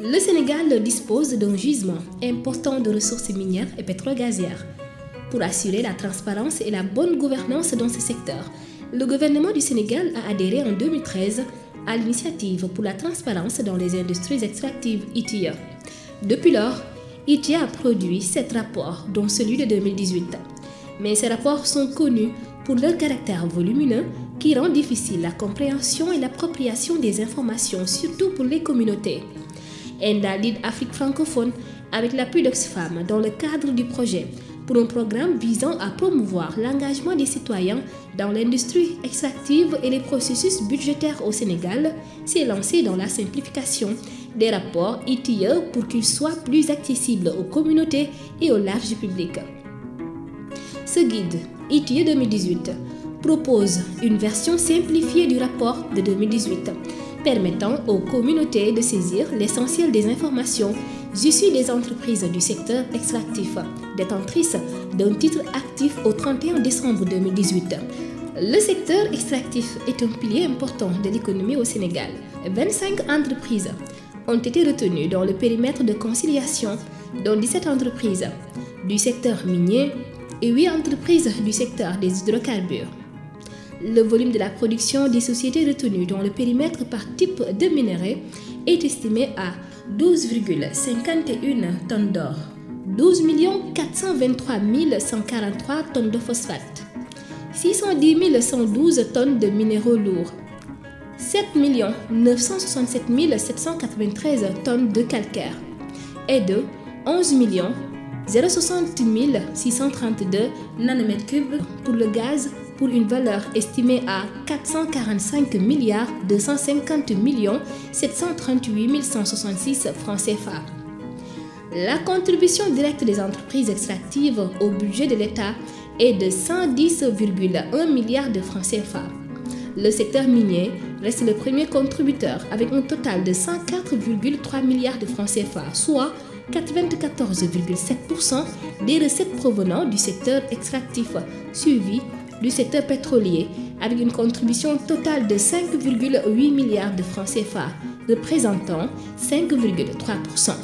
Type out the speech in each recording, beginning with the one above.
Le Sénégal dispose d'un gisement important de ressources minières et pétro-gazières. Pour assurer la transparence et la bonne gouvernance dans ce secteur, le gouvernement du Sénégal a adhéré en 2013 à l'initiative pour la transparence dans les industries extractives ITIE. Depuis lors, ITIE a produit 7 rapports, dont celui de 2018. Mais ces rapports sont connus pour leur caractère volumineux qui rend difficile la compréhension et l'appropriation des informations, surtout pour les communautés. ENDA lead Afrique francophone avec l'appui d'Oxfam dans le cadre du projet pour un programme visant à promouvoir l'engagement des citoyens dans l'industrie extractive et les processus budgétaires au Sénégal, s'est lancé dans la simplification des rapports ITIE pour qu'ils soient plus accessibles aux communautés et au large public. Ce guide ITIE 2018 propose une version simplifiée du rapport de 2018, permettant aux communautés de saisir l'essentiel des informations issues des entreprises du secteur extractif, détentrices d'un titre actif au 31 décembre 2018. Le secteur extractif est un pilier important de l'économie au Sénégal. 25 entreprises ont été retenues dans le périmètre de conciliation, dont 17 entreprises du secteur minier et 8 entreprises du secteur des hydrocarbures. Le volume de la production des sociétés retenues dans le périmètre par type de minerai est estimé à 12,51 tonnes d'or, 12 423 143 tonnes de phosphate, 610 112 tonnes de minéraux lourds, 7 967 793 tonnes de calcaire et de 11 060 632 nanomètres cubes pour le gaz, pour une valeur estimée à 445 250 738 166 francs CFA. La contribution directe des entreprises extractives au budget de l'État est de 110,1 milliards de francs CFA. Le secteur minier reste le premier contributeur avec un total de 104,3 milliards de francs CFA, soit 94,7% des recettes provenant du secteur extractif, suivi du secteur pétrolier avec une contribution totale de 5,8 milliards de francs CFA, représentant 5,3%.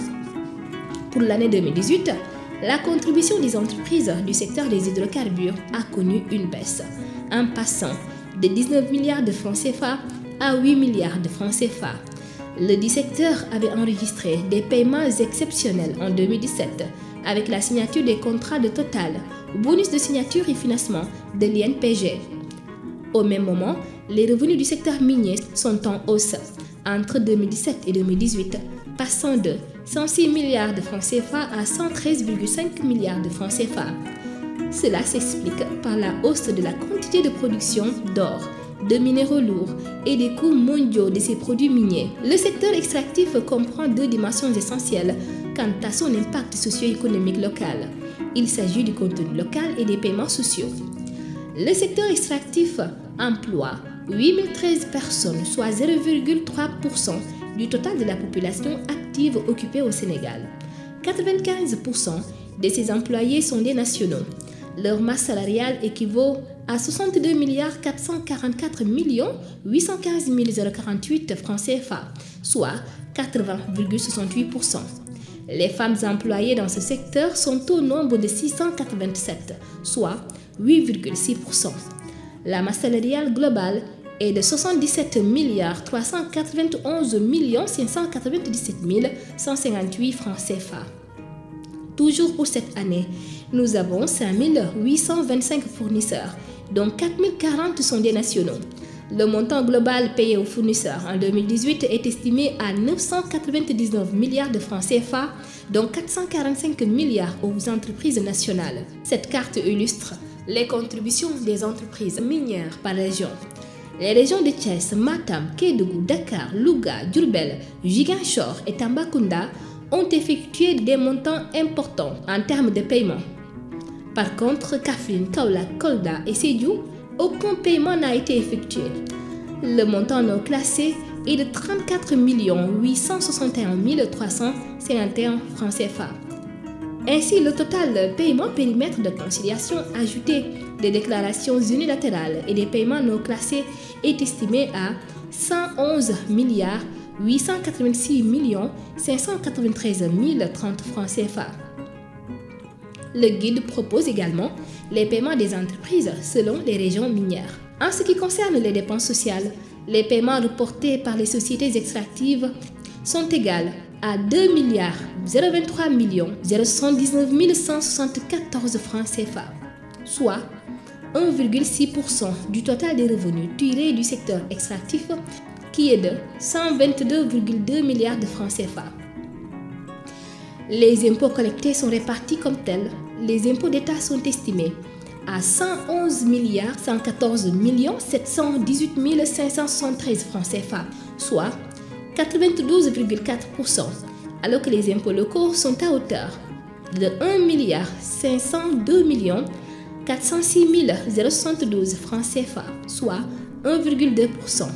Pour l'année 2018, la contribution des entreprises du secteur des hydrocarbures a connu une baisse, en passant de 19 milliards de francs CFA à 8 milliards de francs CFA. Le dit secteur avait enregistré des paiements exceptionnels en 2017 avec la signature des contrats de Total, bonus de signature et financement de l'INPG. Au même moment, les revenus du secteur minier sont en hausse entre 2017 et 2018, passant de 106 milliards de francs CFA à 113,5 milliards de francs CFA. Cela s'explique par la hausse de la quantité de production d'or, de minéraux lourds et des coûts mondiaux de ces produits miniers. Le secteur extractif comprend 2 dimensions essentielles quant à son impact socio-économique local. Il s'agit du contenu local et des paiements sociaux. Le secteur extractif emploie 8013 personnes, soit 0,3% du total de la population active occupée au Sénégal. 95% de ces employés sont des nationaux. Leur masse salariale équivaut à 62 444 815 048 francs CFA, soit 80,68%. Les femmes employées dans ce secteur sont au nombre de 687, soit 8,6%. La masse salariale globale est de 77 391 597 158 francs CFA. Toujours pour cette année, nous avons 5 825 fournisseurs, dont 4 040 sont des nationaux. Le montant global payé aux fournisseurs en 2018 est estimé à 999 milliards de francs CFA, dont 445 milliards aux entreprises nationales. Cette carte illustre les contributions des entreprises minières par région. Les régions de Thiès, Matam, Kédougou, Dakar, Louga, Diourbel, Ziguinchor et Tambacounda ont effectué des montants importants en termes de paiement. Par contre, Kaffrine, Kaolack, Kolda et Sédhiou, aucun paiement n'a été effectué. Le montant non classé est de 34 861 351 francs CFA. Ainsi, le total paiement périmètre de conciliation ajouté des déclarations unilatérales et des paiements non classés est estimé à 111 886 593 030 francs CFA. Le guide propose également les paiements des entreprises selon les régions minières. En ce qui concerne les dépenses sociales, les paiements reportés par les sociétés extractives sont égaux à 2 023 079 174 francs CFA, soit 1,6% du total des revenus tirés du secteur extractif, qui est de 122,2 milliards de francs CFA. Les impôts collectés sont répartis comme tels. Les impôts d'État sont estimés à 111 114 718 573 francs CFA, soit 92,4%, alors que les impôts locaux sont à hauteur de 1 502 406 072 francs CFA, soit 1,2%,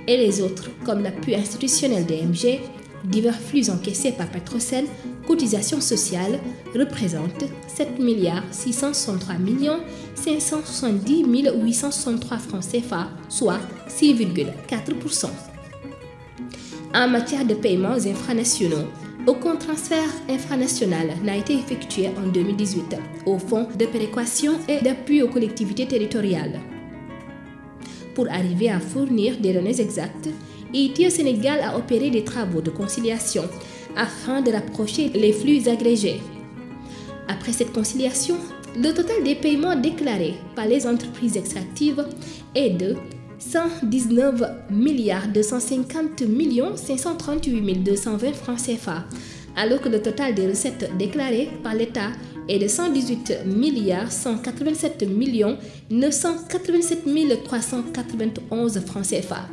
et les autres, comme l'appui institutionnel DMG, divers flux encaissés par Petrosen, cotisations sociales, représentent 7 663 570 863 francs CFA, soit 6,4%. En matière de paiements infranationaux, aucun transfert infranational n'a été effectué en 2018 au Fonds de péréquation et d'appui aux collectivités territoriales. Pour arriver à fournir des données exactes, ITIE Sénégal a opéré des travaux de conciliation afin de rapprocher les flux agrégés. Après cette conciliation, le total des paiements déclarés par les entreprises extractives est de 119 250 538 220 francs CFA, alors que le total des recettes déclarées par l'État est de 118 187 987 391 francs CFA.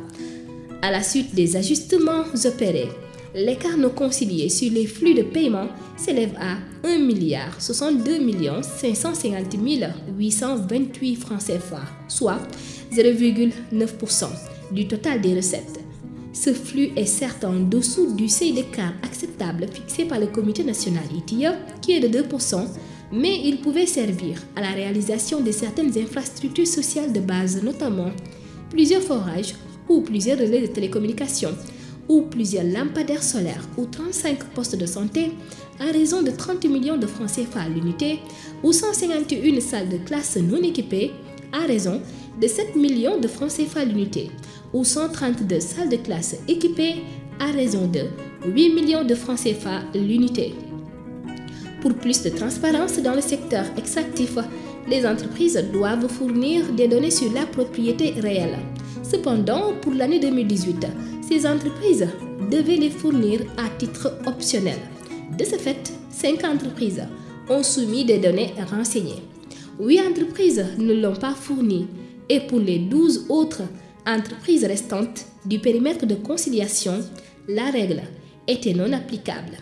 À la suite des ajustements opérés, l'écart non concilié sur les flux de paiement s'élève à 1 62 550 828 francs CFA, soit 0,9% du total des recettes. Ce flux est certes en dessous du seuil d'écart acceptable fixé par le Comité national ITIE, qui est de 2%, mais il pouvait servir à la réalisation de certaines infrastructures sociales de base, notamment plusieurs forages ou plusieurs relais de télécommunications, ou plusieurs lampadaires solaires ou 35 postes de santé à raison de 30 millions de francs CFA à l'unité, ou 151 salles de classe non équipées à raison de 7 millions de francs CFA à l'unité, ou 132 salles de classe équipées à raison de 8 millions de francs CFA à l'unité. Pour plus de transparence dans le secteur extractif, les entreprises doivent fournir des données sur la propriété réelle. Cependant, pour l'année 2018, ces entreprises devaient les fournir à titre optionnel. De ce fait, 5 entreprises ont soumis des données renseignées. 8 entreprises ne l'ont pas fourni, et pour les 12 autres entreprises restantes du périmètre de conciliation, la règle était non applicable.